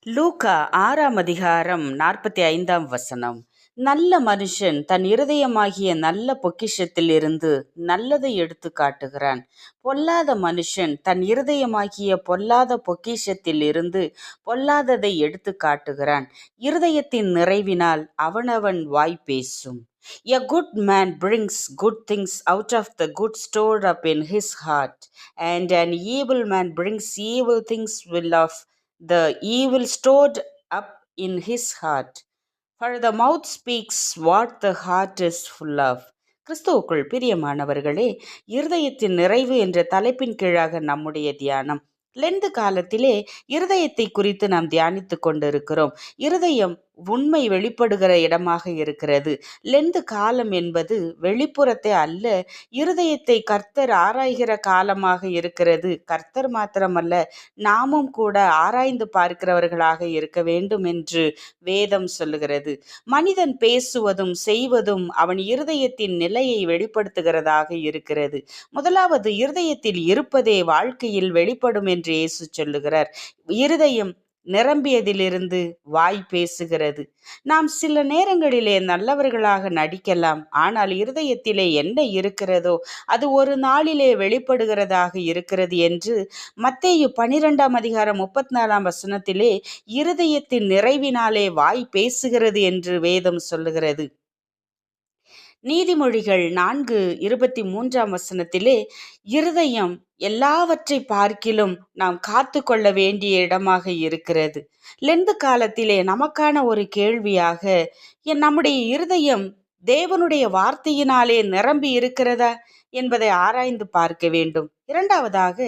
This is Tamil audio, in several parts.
லூக்கா 6 அதிகாரம் 45 நல்ல மனுஷன் தன் இருதயமாகிய நல்ல பொக்கிஷத்திலிருந்து நல்லதை எடுத்து காட்டுகிறான். பொல்லாத மனுஷன் தன் இருதயமாகிய பொல்லாத பொக்கிஷத்திலிருந்து பொல்லாததை எடுத்து காட்டுகிறான். இருதயத்தின் நிறைவினால் அவனவன் வாய் பேசும். A good man brings good things out of the good stored up in his heart, and an evil man brings evil things full of the evil stored up in his heart. For the mouth speaks what the heart is full of. கிறிஸ்துவுக்குள் பிரியமானவர்களே, இருதயத்தின் நிறைவு என்ற தலைப்பின் கீழாக நம்முடைய தியானம். லெந்து காலத்திலே இருதயத்தை குறித்து நாம் தியானித்து கொண்டிருக்கிறோம். இருதயம் உண்மை வெளிப்படுகிற இடமாக இருக்கிறது. லெந்து காலம் என்பது வெளிப்புறத்தை அல்ல, இருதயத்தை கர்த்தர் ஆராய்கிற காலமாக இருக்கிறது. கர்த்தர் மாத்திரமல்ல, நாமும் கூட ஆராய்ந்து பார்க்கிறவர்களாக இருக்க வேண்டும் என்று வேதம் சொல்லுகிறது. மனிதன் பேசுவதும் செய்வதும் அவன் இருதயத்தின் நிலையை வெளிப்படுத்துகிறதாக இருக்கிறது. முதலாவது, இருதயத்தில் இருப்பதே வாழ்க்கையில் வெளிப்படும் என்று இயேசு சொல்லுகிறார். இருதயம் நிரம்பியதிலிருந்து வாய் பேசுகிறது. நாம் சில நேரங்களிலே நல்லவர்களாக நடிக்கலாம், ஆனால் இருதயத்திலே என்ன இருக்கிறதோ அது ஒரு நாளிலே வெளிப்படுகிறதாக இருக்கிறது என்று மத்தேயு 12 அதிகாரம் 34 இருதயத்தின் நிறைவினாலே வாய் பேசுகிறது என்று வேதம் சொல்லுகிறது. நீதிமொழிகள் 4:23 இருதயம் எல்லாவற்றை பார்க்கிலும் நாம் காத்து கொள்ள வேண்டிய இடமாக இருக்கிறது. லெந்து காலத்திலே நமக்கான ஒரு கேள்வியாக, நம்முடைய இருதயம் தேவனுடைய வார்த்தையினாலே நிரம்பி இருக்கிறதா என்பதை ஆராய்ந்து பார்க்க வேண்டும். இரண்டாவதாக,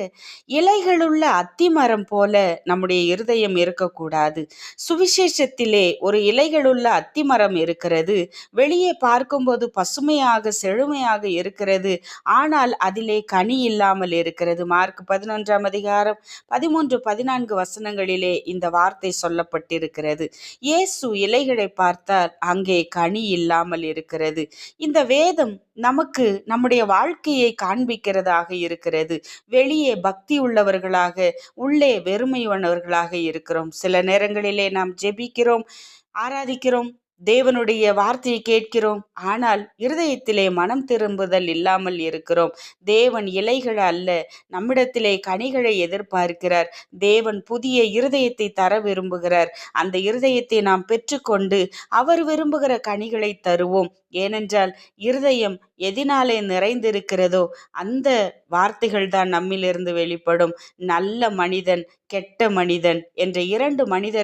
இலைகளுள்ள அத்திமரம் போல நம்முடைய இருதயம் இருக்கக்கூடாது. சுவிசேஷத்திலே ஒரு இலைகளுள்ள அத்திமரம் இருக்கிறது. வெளியே பார்க்கும்போது பசுமையாக செழுமையாக இருக்கிறது, ஆனால் அதிலே கனி இல்லாமல் இருக்கிறது. மார்க் 11 அதிகாரம் 13-14 இந்த வார்த்தை சொல்லப்பட்டிருக்கிறது. இயேசு இலைகளை பார்த்தால் அங்கே கனி இல்லாமல் இருக்கிறது. இந்த வேதம் நமக்கு நம்முடைய வாழ்க்கையை காண்பிக்கிறதாக இருக்கிறது. வெளியே பக்தி உள்ளவர்களாக, உள்ளே வெறுமையானவர்களாக இருக்கிறோம். சில நேரங்களிலே நாம் ஜெபிக்கிறோம், ஆராதிக்கிறோம், தேவனுடைய வார்த்தையை கேட்கிறோம், ஆனால் இருதயத்திலே மனம் திரும்புதல் இல்லாமல் இருக்கிறோம். தேவன் இலைகள் அல்ல, நம்மிடத்திலே கனிகளை எதிர்பார்க்கிறார். தேவன் புதிய இருதயத்தை தர விரும்புகிறார். அந்த இருதயத்தை நாம் பெற்றுக்கொண்டு அவர் விரும்புகிற கனிகளை தருவோம். ஏனென்றால் இருதயம் எதினாலே நிறைந்திருக்கிறதோ அந்த வார்த்தைகள் தான் நம்மிலிருந்து வெளிப்படும். நல்ல மனிதன், கெட்ட மனிதன் என்ற இரண்டு மனிதர்